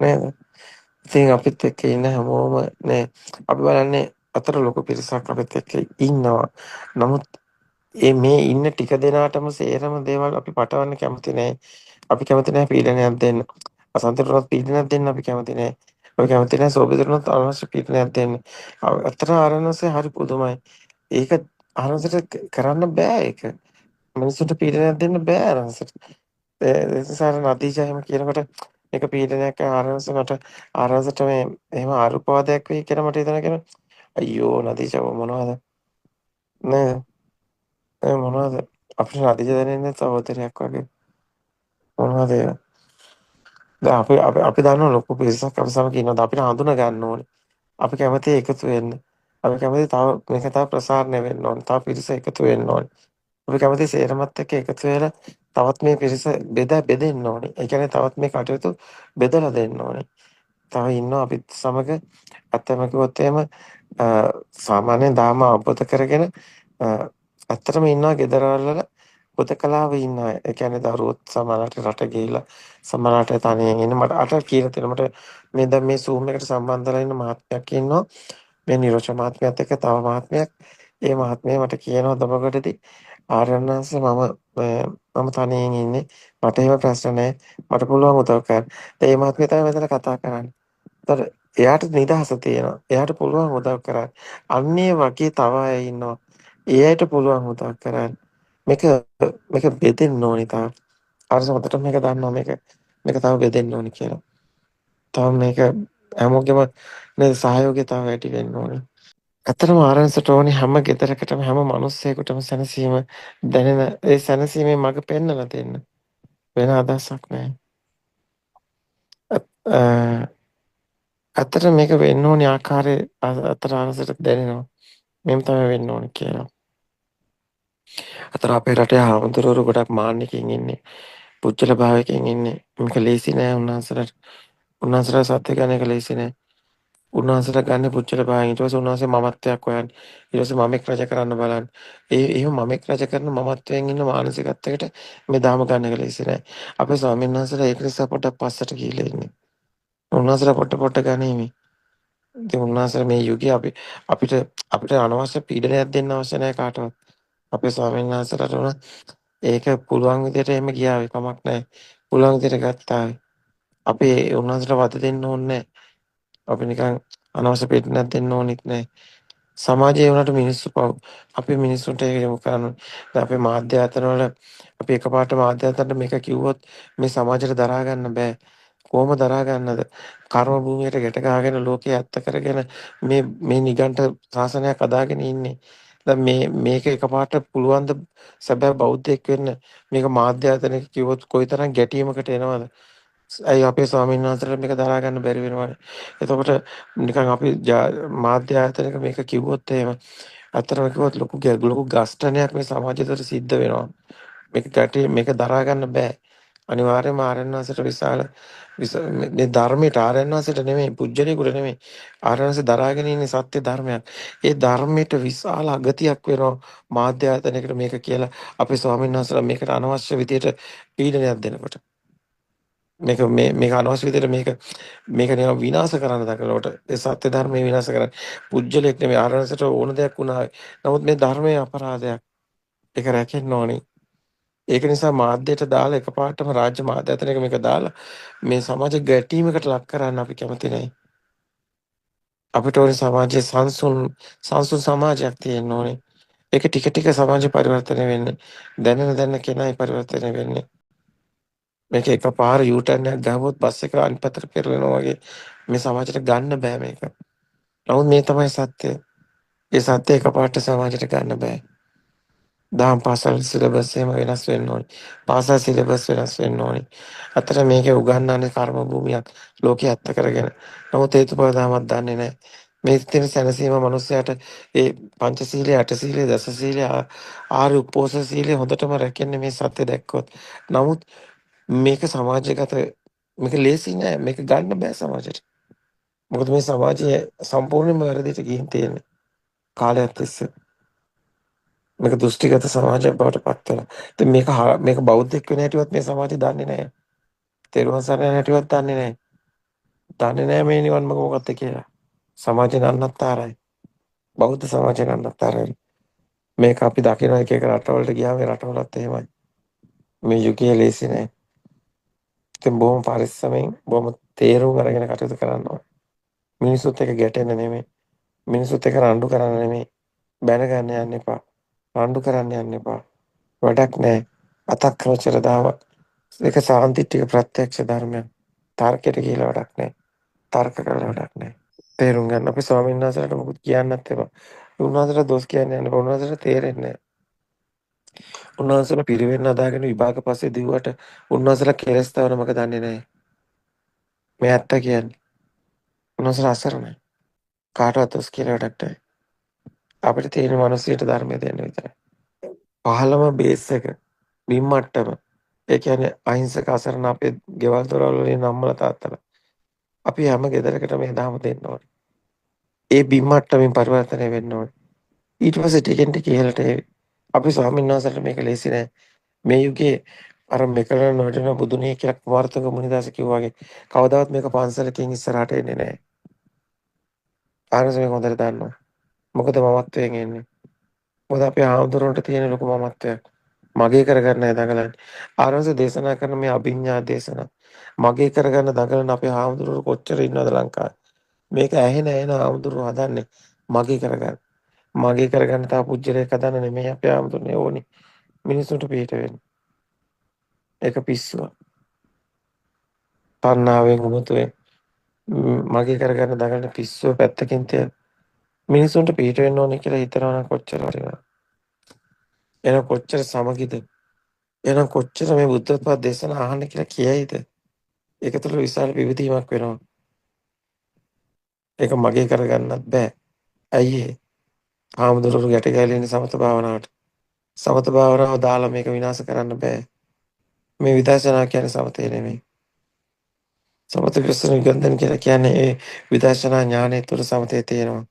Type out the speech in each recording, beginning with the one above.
නේද? ඉතින් අපිත් එක්ක ඉන්න හැමෝම නේ අපි බලන්නේ අතර ලොකු පිරිසක් අපිත් එක්ක ඉන්නවා. නමුත් මේ ඉන්න ටික දෙනාටම සේරම දේවල් අපි පටවන්න කැමති නෑ. අපි කැමති නෑ පීඩනයක් දෙන්න. අසන්තටවත් පීඩනයක් දෙන්න අපි කැමති නෑ. අපි කැමති නෑ සෝබිතරණත් අනවශ්‍ය පීඩනයක් දෙන්න. අතර ආරණසේ හරි පුදුමයි. ඒක අරන්සට කරන්න බෑ ඒක. මිනිස්සුන්ට පීඩනයක් දෙන්න බෑ අරන්සට. ඒ සාර නදීජා එහෙම කියනකොට මේක පීඩනයක් ආරන්සට ආරන්සට මේ එහෙම අරුපවාදයක් වෙයි කියලා මට හිතෙනවා. අයියෝ නදීජා මොනවද නේද? මොනවද අපිට නදීජා දැනෙන්නේ සහෝදරයක් වගේ. මොනවද ඒවා? දැන් අපි දන්නවා ලොකු පිරිසක් අපි සමග ඉන්නවද අපිට හඳුනා ගන්න ඕනේ. අපි කැමති එකතු වෙන්න. අපි කැමති තව මේක තව ප්‍රසාරණය වෙන්න ඕනේ. තව පිරිස එකතු වෙන්න ඕනේ. අපි කැමති සේරමත් එක්ක එකතු වෙලා තවත් මේ පිරිස බෙදෙන්න ඕනේ. ඒ කියන්නේ තවත් මේ කටයුතු බෙදලා දෙන්න ඕනේ. තව ඉන්නවා අපිත් සමග අතම කිව්වොත් එහෙම සාමාන්‍යයෙන් ධර්ම අවබෝධ කරගෙන ඇත්තටම ඉන්නවා ගෙදරවල හුදකලාව ඉන්න අය. ඒ කියන්නේ දරුවොත් සමහරවිට රට ගිහිලා සමහරවිට තනියෙන් ඉන්න මට අට කියලා තියෙනවා. මට මේ දැන් මේ Zoom එකට සම්බන්ධ වෙලා ඉන්න මහත්මයෙක් ඉන්නවා. මේ නිරෝෂ මහත්මයාත් එක්ක තව මහත්මයෙක්. ඒ මහත්මයා මට කියනවා දබකොටදී ආර්යනාංශ මම තනියෙන් ඉන්නේ. මට එහෙම ප්‍රශ්න නැහැ. මට පුළුවන් උදව් කරන්න. ඒ මහත්මයා තමයි මෙතන කතා කරන්නේ. ඒතර එයාට නිදහස තියෙනවා. එයාට පුළුවන් උදව් කරන්න. අන්නේ වගේ තව අය ඉන්නවා. ඒ අයට පුළුවන් උදව් කරන්න. මේක මේක බෙදෙන්න ඕනි තාම. අරස හොඳට මේක දන්නවා මේක තව බෙදෙන්න ඕනි කියලා. තව මේක හැමෝගෙම නේද සහයෝගය වැඩි වෙන්න ඕනි. ඇත්තටම ආරන්සට ඕනි හැම ගෙදරකටම හැම මිනිස්සෙකුටම සැනසීම දැනෙන ඒ සැනසීමේ මඟ පෙන්වලා දෙන්න. වෙන අදහසක් නැහැ. ඇත්තට මේක වෙන්න ඕනි ආකාරය අතර ආරන්සට දැනෙනවා. මෙහෙම තමයි වෙන්න ඕනි කියලා. අතර අපේ රටේ හාමුදුරුවෝ ගොඩක් මාන්නකින් ඉන්නේ. පුච්චල භාවයකින් ඉන්නේ. මේක ලේසි නෑ උන්වහන්සේලාට. උන්වහන්සේලා සත්‍ය ගන්න එක ලේසි නෑ. උන්වහන්සේලා ගන්න පුච්චල භාවයෙන් ඊට පස්සේ උන්වහන්සේ මමත්වයක් හොයන්නේ. ඊට පස්සේ මමෙක් රජ කරන්න බලන්නේ. එහෙම මමෙක් රජ කරන මමත්වයෙන් ඉන්න මානසිකත්වයකට මේ දාම ගන්න එක ලේසි නෑ. අපේ ස්වාමීන් වහන්සේලා ඒක නිසා පොඩක් පස්සට ගිහිල්ලා ඉන්නේ. උන්වහන්සේලා පොට ගනිමි. ඉතින් උන්වහන්සේලා මේ යුගයේ අපිට අනවශ්‍ය පීඩනයක් දෙන්න අවශ්‍ය නැහැ කාටවත්. අපේ ස්වාමීන් වහන්සේලාට උන ඒක පුළුවන් විදිහට එහෙම ගියාවේ කමක් නැහැ. පුළුවන් විදිහට ගත්තා. අපි උන්වහන්සේට වද දෙන්න ඕනේ නැහැ. අපි නිකන් අනවශ්‍ය පීඩනයක් දෙන්න ඕනෙත් නැහැ. සමාජයේ වුණාට මිනිස්සු පව්. අපි මිනිස්සුන්ට ඒක යොමු කරන්න. දැන් අපේ මාධ්‍ය ආයතන වල අපි එකපාරට මාධ්‍ය ආයතනට මේක කිව්වොත් මේ සමාජයට දරා ගන්න බෑ. කොහොම දරා ගන්නද? කර්ම භූමියට ගැට ගහගෙන ලෝකේ ඇත්ත කරගෙන මේ නිගණ්ඨ ශාසනයක් අදාගෙන ඉන්නේ. දැන් මේක එකපාරට පුළුවන් ද සැබෑ බෞද්ධයෙක් වෙන්න මේක මාධ්‍ය ආයතනයක කිව්වොත් කොයිතරම් ගැටීමකට එනවද? ඇයි අපේ ස්වාමීන් වහන්සේලා මේක දරා ගන්න බැරි වෙනවනේ. එතකොට නිකන් අපි මාධ්‍ය ආයතනයක මේක කිව්වොත් එහෙම අතරම කිව්වොත් ලොකු ගස්ඨනයක් මේ සමාජය තුළ සිද්ධ වෙනවා. මේක දරා ගන්න බෑ. අනිවාර්යයෙන්ම ආරණ්‍යවාසයට මේ ධර්මයට ආරණ්‍යවාසයට නෙමෙයි පුජ්‍යලයකට නෙමෙයි ආරණ්‍යවාසය දරාගෙන ඉන්නේ සත්‍ය ධර්මයක්. ඒ ධර්මයට විශාල අගතියක් වෙනවා මාධ්‍ය ආයතනයකට මේක කියලා අපේ ස්වාමීන් වහන්සේලා මේකට අනවශ්‍ය විදියට පීඩනයක් දෙනකොට. මේක අනවශ්‍ය විදිහට මේක නිකන් විනාශ කරන්න දකලවට ඒ සත්‍ය ධර්මයේ විනාශ කරන්න පුජ්‍යලයක් නෙමෙයි ආරණසට ඕන දෙයක් වුණා. නමුත් මේ ධර්මයේ අපරාධයක්. ඒක රැකෙන්න ඕනේ. ඒක නිසා මාධ්‍යයට දාලා එකපාරටම රාජ්‍ය මාධ්‍ය අතර මේක දාලා මේ සමාජ ගැටීමකට ලක් කරන්න අපි කැමති නැහැ. අපිට ඕනේ සමාජයේ සංසුන් සමාජයක් තියෙන්න ඕනේ. ඒක ටික ටික සමාජ පරිවර්තනය වෙන්නේ. දැනෙන කෙනායි පරිවර්තනය වෙන්නේ. මේක එකපාර යූටර්න් එකක් ගහුවොත් බස් එක අනිත් පැත්තට පෙරලෙනවා වගේ මේ සමාජයට ගන්න බෑ මේක. නමුත් මේ තමයි සත්‍යය. ඒ සත්‍ය එකපාරට සමාජයට ගන්න බෑ. දහම් පාසල් සිලබස් එහෙම වෙනස් වෙන්න ඕනේ. පාසල් සිලබස් වෙනස් වෙන්න ඕනේ. අතට මේකේ උගන්වන්නේ කර්ම භූමියක් ලෝකයේ ඇත්ත කරගෙන. නමුත් හේතුඵල ධමයක් දන්නේ නැහැ. මේ තියෙන සැනසීම මිනිස්යාට ඒ පංචශීලයේ අටශීලයේ දසශීලයේ ආර්ය උපෝසථ සීලය හොඳටම රැකෙන්නේ මේ සත්‍ය දැක්කොත්. නමුත් මේක සමාජගත මේක ලේසි නෑ මේක ගන්න බෑ සමාජයට. මොකද මේ සමාජය සම්පූර්ණයෙන්ම වැරදිට ගිහින් තියෙන්නේ කාලයක් තිස්සේ. මේක දෘෂ්ටිගත සමාජයක් බවට පත් වෙලා. ඉතින් මේක බෞද්ධෙක් වෙන හැටිවත් මේ සමාජය දන්නේ නැහැ. තෙරුවන් සරණ යන හැටිවත් දන්නේ නැහැ. දන්නේ නැහැ මේ නිවන් මඟ මොකක්ද කියලා. සමාජය නන්නත්තරයි. බෞද්ධ සමාජය නන්නත්තරයි. මේක අපි දකින එක රටවලට ගියාම ඒ රටවලත් එහෙමයි. මේ යුගයේ ලේසි නෑ. ඉතින් බොහොම පරිස්සමෙන් බොහොම තේරුම් අරගෙන කටයුතු කරන්න ඕනේ. මිනිස්සුත් එක්ක ගැටෙන්න නෙමෙයි. මිනිස්සුත් එක්ක රණ්ඩු කරන්න නෙමෙයි. බැන ගන්න යන්න එපා. රණ්ඩු කරන්න යන්න එපා. වැඩක් නෑ. අතක්‍රචර දාව. ඒක සාන්තිටික ප්‍රත්‍යක්ෂ ධර්මයක්. තර්කයට කියලා වැඩක් නෑ. තර්ක කරලා වැඩක් නෑ. තේරුම් ගන්න. අපි ස්වාමීන් වහන්සේලාට මොකුත් කියන්නත් එපා. උන්වහන්සේලා දොස් කියන්නේ නැහැ. උන්වහන්සේලාට තේරෙන්නේ නැහැ. උන්වහන්සේලා පිරිවෙන් අදාගෙන විභාග පස්සේ දිව්වට උන්වහන්සේලා කෙලස් තවනමක දන්නේ නැහැ. මේ ඇත්ත කියන්නේ. උන්වහන්සේලා අසරණයි. කාටවත් දොස් කියලා වැඩක් නැහැ. අපිට තියෙන මිනිස්සුන්ට ධර්මය දෙන්න විතරයි. පහළම බේස් එක බිම් මට්ටම. ඒ කියන්නේ අහිංසක අසරණ අපේ ගෙවල් දොරවල් වලින් අම්මලා තාත්තලා. අපි හැම ගෙදරකටම මේ ධර්ම දෙන්න ඕනේ. ඒ බිම් මට්ටමින් පරිවර්තනය වෙන්න ඕනේ. ඊට පස්සේ ටිකෙන් ටික ඉහළට අපි ස්වාමීන් වහන්සේලාට මේක ලේසි නෑ. මේ යුගයේ අර මෙකලන නොවැටෙන බුදුනේ කියලා කුමාරතුංග මුනිදාස කිව්වා වගේ කවදාවත් මේක පන්සලකින් ඉස්සරහට එන්නේ නෑ. ආරස මේක හොඳට දන්නවා. මොකද මමත්වයෙන් එන්නේ. මොකද අපේ ආමතුරුන්ට තියෙන ලොකු මමත්වයක්. මගේ කරගන්නයි දඟලන්නේ. ආරස දේශනා කරන මේ අභිඥා දේශනා මගේ කරගන්න දඟලන අපේ ආමතුරු කොච්චර ඉන්නවද ලංකාවේ. මේක ඇහෙන ආමතුරු හදන්නේ මගේ කරගන්න. මගේ කරගන්න තා පුජ්‍යලයක් හදන්න නෙමෙයි අපේ ආමතුරුනේ ඕනි. මිනිස්සුන්ට පිට වෙන්න. ඒක පිස්සුවක්. තණ්හාවෙන් උමතුවෙන් මගේ කරගන්න දඟලන පිස්සුව පැත්තකින් තියලා මිනිස්සුන්ට පිට වෙන්න ඕනේ කියලා හිතනවා නම් කොච්චර වටිනවද? එහෙනම් කොච්චර සමගිද? එහෙනම් කොච්චර මේ බුද්ධත්ව දේශනා අහන්න කියලා කියයිද? ඒක තුළ විශාල පිවිදීමක් වෙනවා. ඒක මගේ කරගන්නත් බෑ. ඇයි ඒ? ආමුදුරු ගැට ගැලෙන සමත භාවනාවට. සමත භාවනාව දාලා මේක විනාශ කරන්න බෑ. මේ විදර්ශනා කියන්නේ සමතේ නෙමෙයි. සමත විපස්සනා නිගන්ධන කියලා කියන්නේ ඒ විදර්ශනා ඥානය තුළ සමතේ තියෙනවා.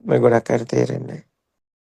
මේ ගොඩක් අය තේරෙන්නේ